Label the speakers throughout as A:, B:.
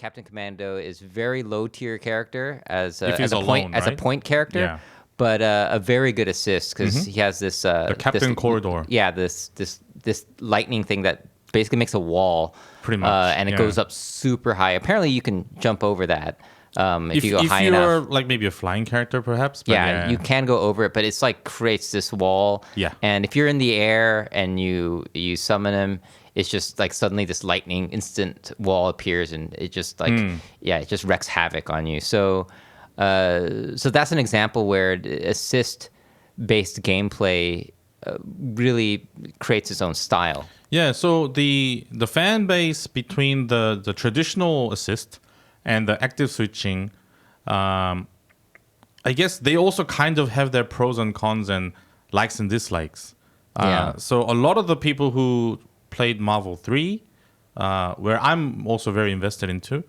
A: Captain Commando is very low tier character as
B: If
A: a,
B: he's
A: as a
B: alone,
A: point as a
B: right?
A: point character,
B: Yeah.
A: but a very good assist because he has this
B: The Captain Corridor.
A: Yeah, this lightning thing that basically makes a wall,
B: Pretty much,
A: and it
B: yeah.
A: goes up super high. Apparently, you can jump over that if you go high
B: you're
A: enough.
B: like maybe a flying character, perhaps. But
A: Yeah, you can go over it, but it's like creates this wall.
B: Yeah.
A: And if you're in the air and you summon him, it's just like suddenly this lightning instant wall appears and it just like it just wreaks havoc on you. So so that's an example where assist based gameplay really creates its own style.
B: Yeah, so the fan base between the traditional assist and the active switching, I guess they also kind of have their pros and cons and likes and dislikes. So a lot of the people who played Marvel 3, where I'm also very invested into,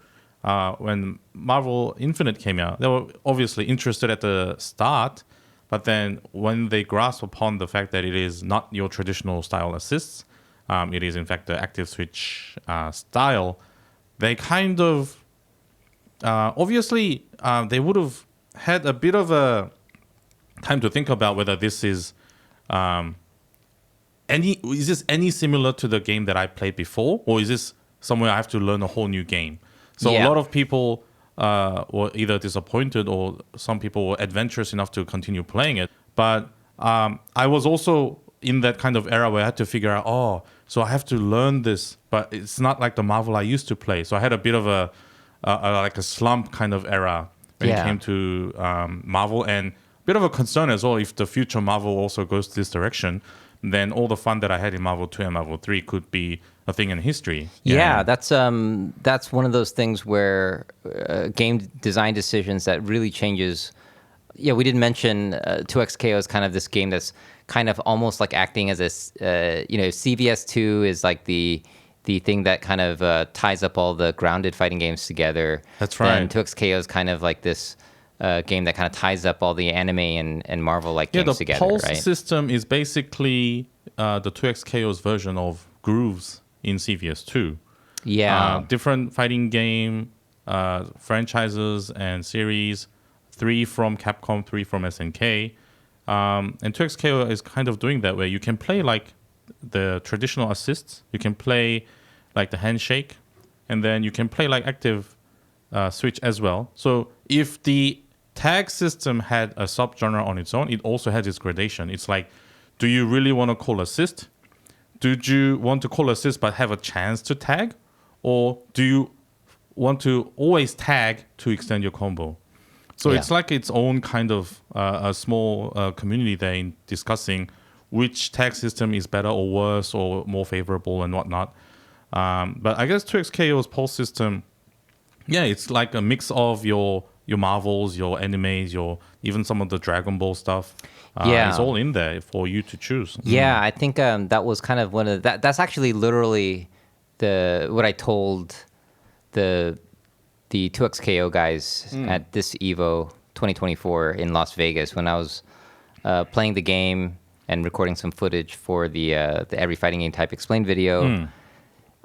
B: when Marvel Infinite came out, they were obviously interested at the start, but then when they grasp upon the fact that it is not your traditional style assists, it is in fact the active switch style, they kind of obviously they would have had a bit of a time to think about whether this is any similar to the game that I played before, or is this somewhere I have to learn a whole new game? So a lot of people were either disappointed, or some people were adventurous enough to continue playing it. But I was also in that kind of era where I had to figure out, so I have to learn this, but it's not like the Marvel I used to play. So I had a bit of a like a slump kind of era when it came to Marvel, and a bit of a concern as well. If the future Marvel also goes this direction, then all the fun that I had in Marvel 2 and Marvel 3 could be a thing in history.
A: Yeah, that's one of those things where game design decisions that really changes. Yeah, we didn't mention 2XKO is kind of this game that's kind of almost like acting as a, CVS2 is like the thing that kind of ties up all the grounded fighting games together.
B: That's right.
A: And 2XKO is kind of like this game that kind of ties up all the anime and Marvel-like games together,
B: the Pulse
A: right?
B: system is basically the 2XKO's version of Grooves in CVS2.
A: Yeah.
B: Different fighting game franchises and series, 3 from Capcom, 3 from SNK. And 2XKO is kind of doing that, where you can play like the traditional assists, you can play like the handshake, and then you can play like active switch as well. So if the tag system had a subgenre on its own, it also has its gradation. It's like, do you really want to call assist? Do you want to call assist but have a chance to tag? Or do you want to always tag to extend your combo? So it's like its own kind of a small community there in discussing which tag system is better or worse or more favorable and whatnot. But I guess 2XKO's Pulse system, it's like a mix of your Marvels, your animes, your even some of the Dragon Ball stuff. It's all in there for you to choose.
A: Yeah, I think that was kind of one of that's actually literally what I told the 2XKO guys at this Evo 2024 in Las Vegas when I was playing the game and recording some footage for the Every Fighting Game Type Explained video.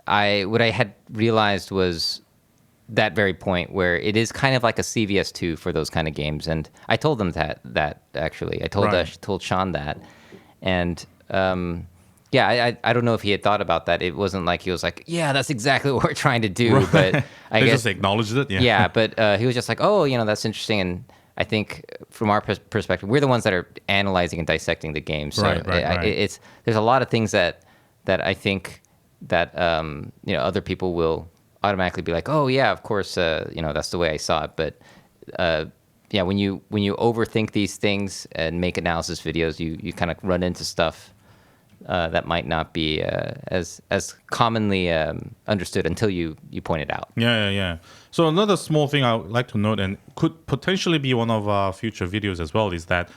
A: What I had realized was that very point where it is kind of like a CVS2 for those kind of games, and I told them that actually I told Sean that, and I don't know if he had thought about that. It wasn't like he was like, yeah, that's exactly what we're trying to do, but I guess
B: just acknowledged it.
A: But he was just like, oh, that's interesting. And I think from our perspective, we're the ones that are analyzing and dissecting the game. So
B: right.
A: There's a lot of things that I think that other people will automatically be like, oh yeah, of course, that's the way I saw it. But when you overthink these things and make analysis videos, you kind of run into stuff that might not be as commonly understood until you point it out.
B: Yeah. So another small thing I would like to note, and could potentially be one of our future videos as well, is that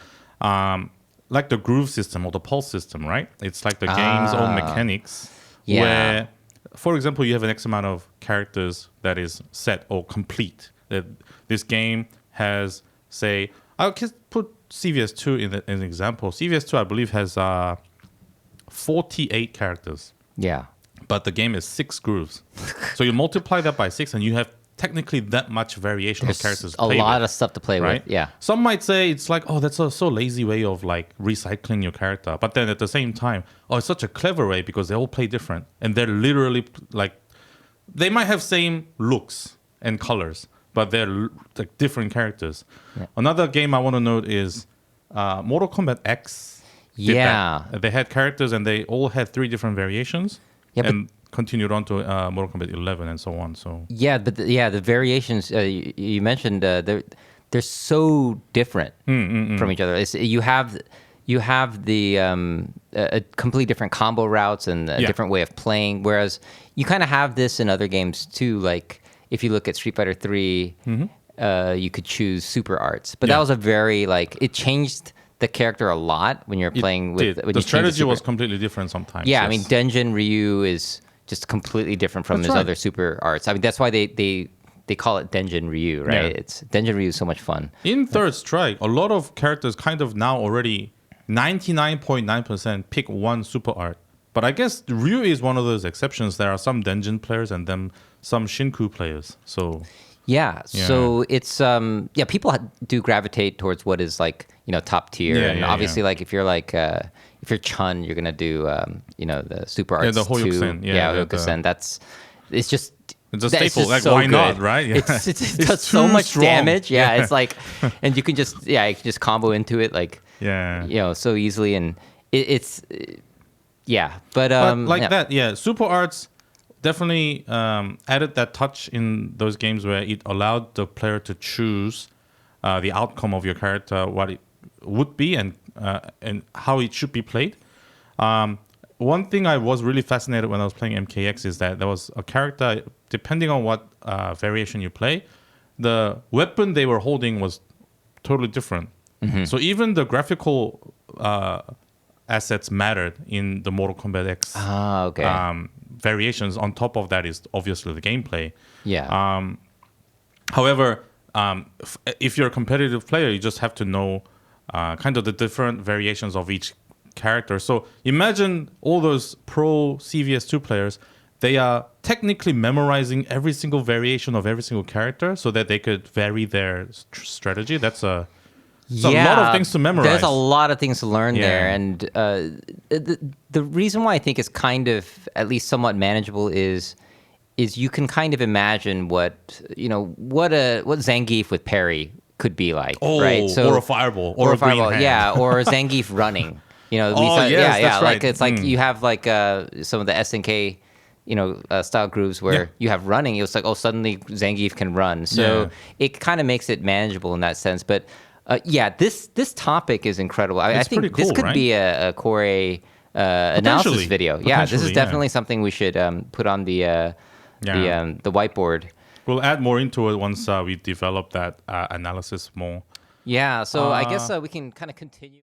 B: like the groove system or the pulse system, right? It's like the game's own mechanics where, for example, you have an X amount of characters that is set or complete. This game has, say, I'll just put CVS2 in an example. CVS2, I believe, has 48 characters.
A: Yeah.
B: But the game is 6 grooves. So you multiply that by 6 and you have technically that much variation of characters.
A: There's
B: to
A: a
B: play
A: lot
B: with,
A: of stuff to play
B: right?
A: with. Yeah.
B: Some might say it's like, oh, that's a so lazy way of like recycling your character. But then at the same time, oh, it's such a clever way because they all play different and they're literally like, they might have same looks and colors, but they're like different characters.
A: Yeah.
B: Another game I want to note is Mortal Kombat X. did
A: Yeah.
B: that. They had characters and they all had 3 different variations.
A: Yeah, but-
B: and continued on to Mortal Kombat 11 and so on. So
A: Yeah, but the variations you mentioned, they're so different from each other. You have the a completely different combo routes and a different way of playing. Whereas you kind of have this in other games too. Like if you look at Street Fighter 3, you could choose super arts, but that was a very like it changed the character a lot when you're playing with. When
B: the
A: you change
B: strategy was
A: super-
B: completely different sometimes.
A: Yeah,
B: yes.
A: I mean Denjin Ryu is just completely different from
B: That's
A: his
B: right.
A: other super arts. I mean that's why they call it Denjin Ryu, right?
B: Yeah.
A: It's Denjin Ryu is so much fun.
B: In Third Strike, a lot of characters kind of now already 99.9% pick one super art. But I guess Ryu is one of those exceptions. There are some Denjin players and then some Shinku players. So
A: Yeah,
B: Yeah.
A: so it's people do gravitate towards what is like top tier,
B: Yeah,
A: and
B: yeah,
A: obviously like if you're like if you're Chun, you're gonna do the super arts
B: the
A: too.
B: Hoyukusen, yeah, the-
A: Hoyukusen. It's just
B: it's a
A: that's
B: staple.
A: just
B: Like
A: so
B: why not,
A: good.
B: right? Yeah.
A: It does so
B: too
A: much
B: strong.
A: damage. Yeah, it's like, and you can just combo into it like
B: Yeah.
A: so easily, and it's yeah, but
B: But like
A: yeah.
B: that, yeah. Super Arts definitely added that touch in those games where it allowed the player to choose the outcome of your character, what it would be, and how it should be played. One thing I was really fascinated when I was playing MKX is that there was a character, depending on what variation you play, the weapon they were holding was totally different. So even the graphical assets mattered in the Mortal Kombat X
A: Okay.
B: variations. On top of that is obviously the gameplay.
A: Yeah.
B: However, if you're a competitive player, you just have to know kind of the different variations of each character. So imagine all those pro CVS2 players, they are technically memorizing every single variation of every single character so that they could vary their strategy. That's a lot of things to memorize.
A: There's a lot of things to learn
B: Yeah.
A: there, and the reason why I think it's kind of at least somewhat manageable is you can kind of imagine what Zangief with parry could be like, right?
B: Or a fireball, or a green hand.
A: yeah, or Zangief running.
B: Oh, yes,
A: yeah,
B: that's
A: like
B: right.
A: it's like you have like some of the SNK style grooves where you have running. It was like, oh, suddenly Zangief can run. So it kind of makes it manageable in that sense. But this topic is incredible. I
B: It's
A: think
B: pretty
A: this
B: cool,
A: could
B: right?
A: be a Core analysis
B: Potentially.
A: video. Yeah, this is
B: Potentially,
A: definitely something we should put on the whiteboard.
B: We'll add more into it once we develop that analysis more.
A: Yeah, so I guess we can kind of continue.